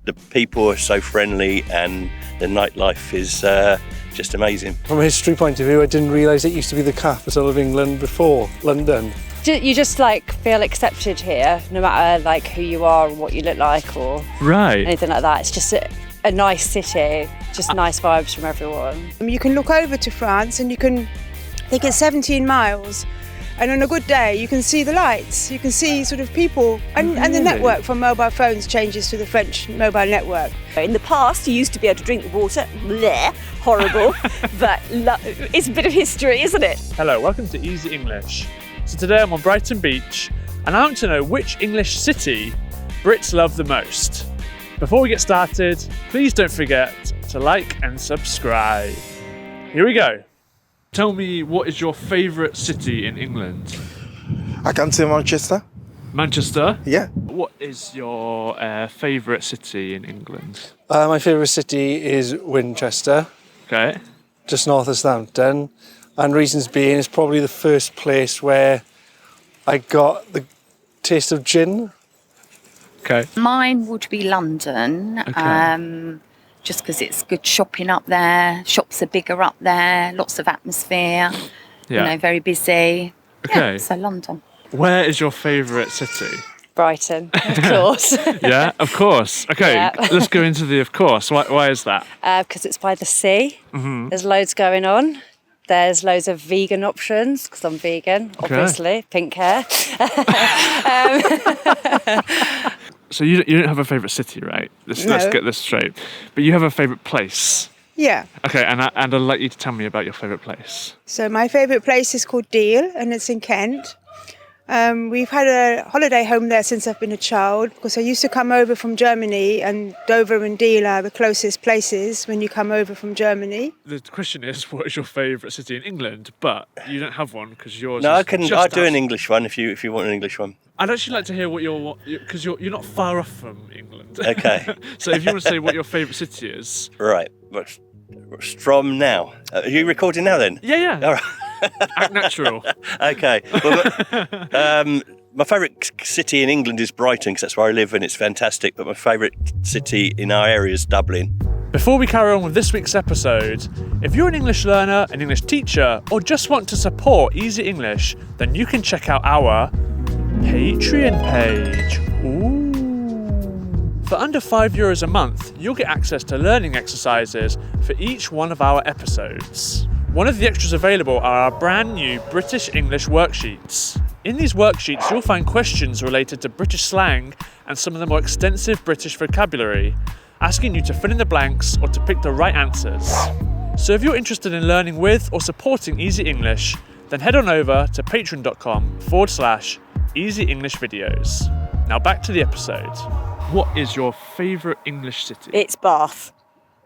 the people are so friendly and the nightlife is just amazing. From a history point of view, I didn't realise it used to be the capital of England before London. You just like feel accepted here, no matter like who you are and what you look like or anything like that. It's just a nice city, just nice vibes from everyone. You can look over to France and I think it's 17 miles. And on a good day, you can see the lights, you can see sort of people, and the network from mobile phones changes to the French mobile network. In the past, you used to be able to drink the water, bleh, horrible, but it's a bit of history, isn't it? Hello, welcome to Easy English. So today I'm on Brighton Beach, and I want to know which English city Brits love the most. Before we get started, please don't forget to like and subscribe. Here we go. Tell me, what is your favourite city in England? I can say Manchester. Manchester? Yeah. What is your favourite city in England? My favourite city is Winchester, Okay. just north of Southampton. And reasons being, it's probably the first place where I got the taste of gin. Okay. Mine would be London, just because it's good shopping up there. Shops are bigger up there, lots of atmosphere, very busy. Okay. Yeah, so London. Where is your favourite city? Brighton, of course. Yeah, of course. Okay, Yeah. Let's go into the of course. Why is that? Because it's by the sea. Mm-hmm. There's loads going on. There's loads of vegan options, because I'm vegan, obviously, pink hair. So you don't have a favourite city, right? Let's get this straight. But you have a favourite place. Yeah. Okay, and I'd like you to tell me about your favourite place. So my favourite place is called Deal, and it's in Kent. We've had a holiday home there since I've been a child, because I used to come over from Germany, and Dover and Deal are the closest places when you come over from Germany. The question is, what is your favourite city in England? But you don't have one because yours. No, is I'll do an English one if you want an English one. I'd actually like to hear what because you're not far off from England. Okay. So if you want to say what your favourite city is. Right. What's from now? Are you recording now then? Yeah. All right. Act natural. Okay. Well, my favourite city in England is Brighton, because that's where I live and it's fantastic. But my favourite city in our area is Dublin. Before we carry on with this week's episode, if you're an English learner, an English teacher, or just want to support Easy English, then you can check out our Patreon page. Ooh. For under €5 a month, you'll get access to learning exercises for each one of our episodes. One of the extras available are our brand new British English worksheets. In these worksheets, you'll find questions related to British slang and some of the more extensive British vocabulary, asking you to fill in the blanks or to pick the right answers. So if you're interested in learning with or supporting Easy English, then head on over to patreon.com/Easy English videos. Now back to the episode. What is your favourite English city? It's Bath,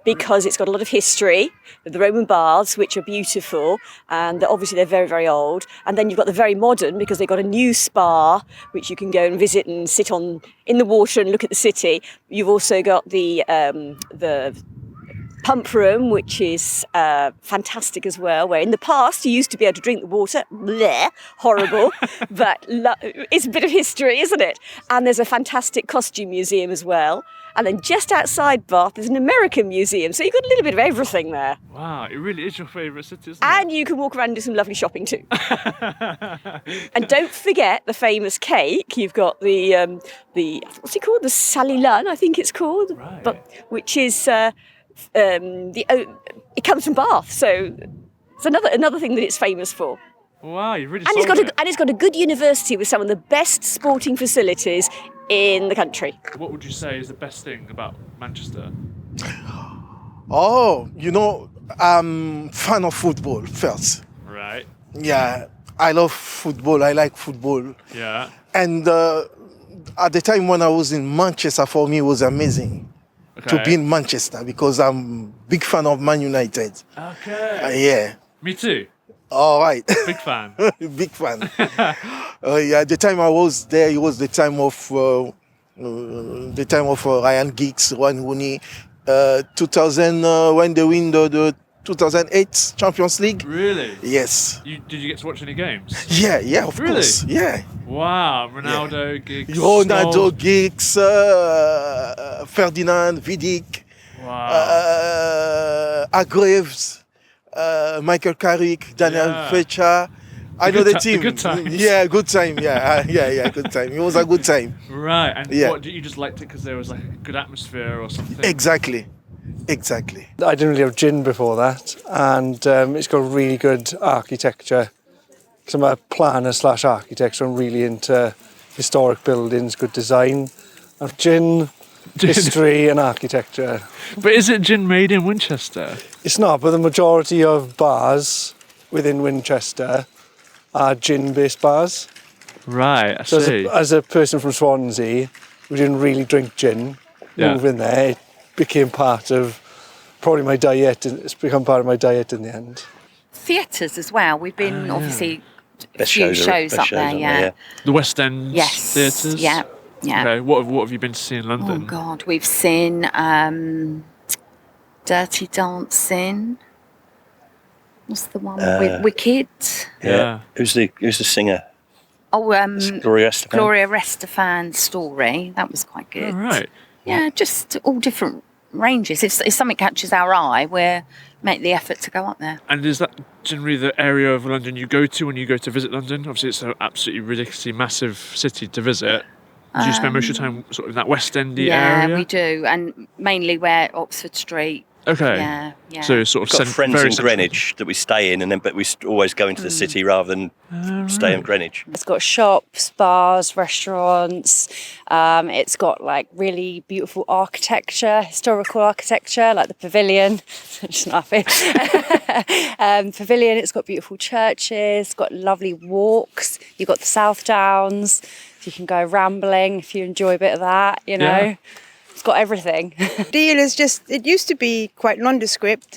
because it's got a lot of history, the Roman baths, which are beautiful, and obviously they're very, very old. And then you've got the very modern, because they've got a new spa, which you can go and visit and sit on in the water and look at the city. You've also got the pump room, which is fantastic as well, where in the past you used to be able to drink the water, bleh, horrible, but it's a bit of history, isn't it? And there's a fantastic costume museum as well. And then just outside Bath, there's an American museum. So you've got a little bit of everything there. Wow, it really is your favourite city, isn't it? And you can walk around and do some lovely shopping too. And don't forget the famous cake. You've got the what's it called? The Sally Lunn, I think it's called. Right. But which is it comes from Bath, so it's another thing that it's famous for. Wow, you really And sold it. it's got a good university with some of the best sporting facilities in the country. What would you say is the best thing about Manchester? Oh, I'm fan of football first. Right. Yeah, I love football. I like football. Yeah. And at the time when I was in Manchester, for me, it was amazing to be in Manchester, because I'm a big fan of Man United. Okay. Yeah. Me too. All right. Big fan. Big fan. The time I was there, it was the time of Ryan Giggs, Wayne Rooney. 2000 when they win the 2008 Champions League. Really? Yes. Did you get to watch any games? Yeah, of Really? course. Yeah. Wow, Ronaldo, Giggs. Ronaldo, Giggs, Ferdinand, Vidic, Hargreaves, Michael Carrick, Daniel Fletcher. I know the team. Good time. Yeah, good time. Yeah, good time. It was a good time. Right, and what, you just liked it because there was like a good atmosphere or something? Exactly. I didn't really have gin before that, and it's got really good architecture. So I'm a planner/architect, so I'm really into historic buildings, good design. I've gin, history and architecture. But is it gin made in Winchester? It's not, but the majority of bars within Winchester are gin-based bars. Right, I So see. as a person from Swansea, we didn't really drink gin. Moving there, it became part of probably my diet. It's become part of my diet in the end. Theatres as well. We've been obviously a Best few shows shows up there, yeah. The West End Yes. theatres? Yeah. Okay, what have you been to see in London? Oh God, we've seen Dirty Dancing. What's the one with Wicked? Yeah. Who's the singer? Oh, Gloria Estefan. Gloria Estefan Story. That was quite good. Oh, right. Yeah, just all different ranges. If something catches our eye, we make the effort to go up there. And is that generally the area of London you go to when you go to visit London? Obviously, it's an absolutely ridiculously massive city to visit. Do you spend most of your time sort of in that West Endy area? Yeah, we do, and mainly where Oxford Street. Okay. Yeah. So sort of We've got friends very in central. Greenwich that we stay in, but we always go into the city rather than stay in Greenwich. It's got shops, bars, restaurants. It's got like really beautiful architecture, historical architecture, like the Pavilion. Just laughing. Pavilion. It's got beautiful churches. It's got lovely walks. You've got the South Downs. You can go rambling if you enjoy a bit of that. You know. Yeah. It's got everything. Deal is it used to be quite nondescript,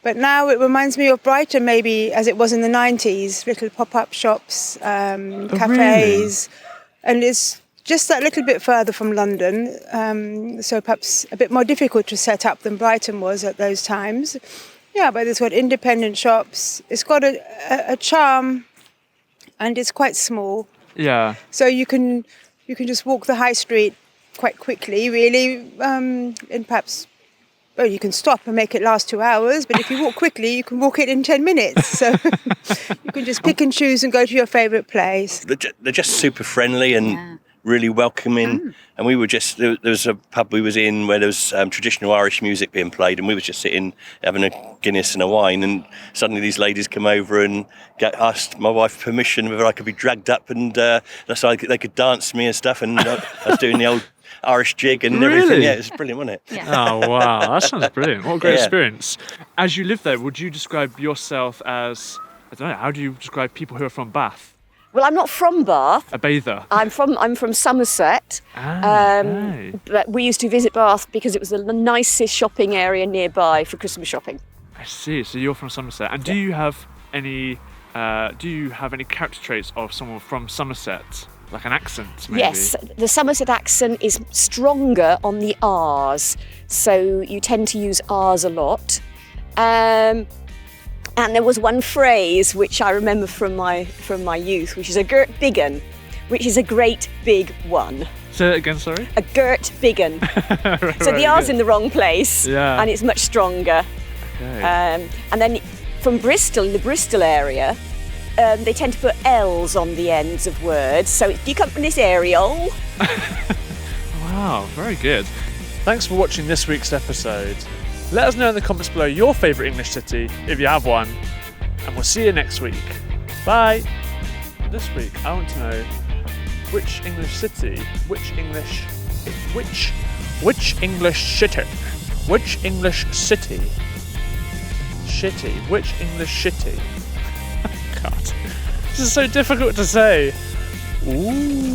but now it reminds me of Brighton maybe as it was in the 90s, little pop-up shops, cafes, and it's just that little bit further from London, so perhaps a bit more difficult to set up than Brighton was at those times. Yeah, but it's got independent shops. It's got a charm, and it's quite small. Yeah. So you can just walk the high street quite quickly, really, and perhaps, well, you can stop and make it last 2 hours, but if you walk quickly, you can walk it in 10 minutes. So you can just pick and choose and go to your favourite place. They're just super friendly and really welcoming. And we were just, there was a pub we was in where there was traditional Irish music being played, and we were just sitting having a Guinness and a wine, and suddenly these ladies come over and asked my wife permission whether I could be dragged up, and so they could dance me and stuff, and I was doing the old Irish jig and everything. Really? Yeah, it was brilliant, wasn't it? Yeah. Oh, wow. That sounds brilliant. What a great Yeah. experience. As you live there, would you describe yourself as, I don't know, how do you describe people who are from Bath? Well, I'm not from Bath. A bather? I'm from Somerset. Okay. But we used to visit Bath because it was the nicest shopping area nearby for Christmas shopping. I see. So you're from Somerset. And do you have any character traits of someone from Somerset? Like an accent, maybe? Yes, the Somerset accent is stronger on the R's, so you tend to use R's a lot. And there was one phrase which I remember from my youth, which is a girt big un, which is a great big one. Say that again, sorry? A girt big un. So the R's in the wrong place, and it's much stronger. Okay. And then from Bristol, in the Bristol area, they tend to put L's on the ends of words. So if you come from this area, Wow, very good. Thanks for watching this week's episode. Let us know in the comments below your favourite English city, if you have one, and we'll see you next week. Bye! This week, I want to know which English city, which English city, God, this is so difficult to say. Ooh.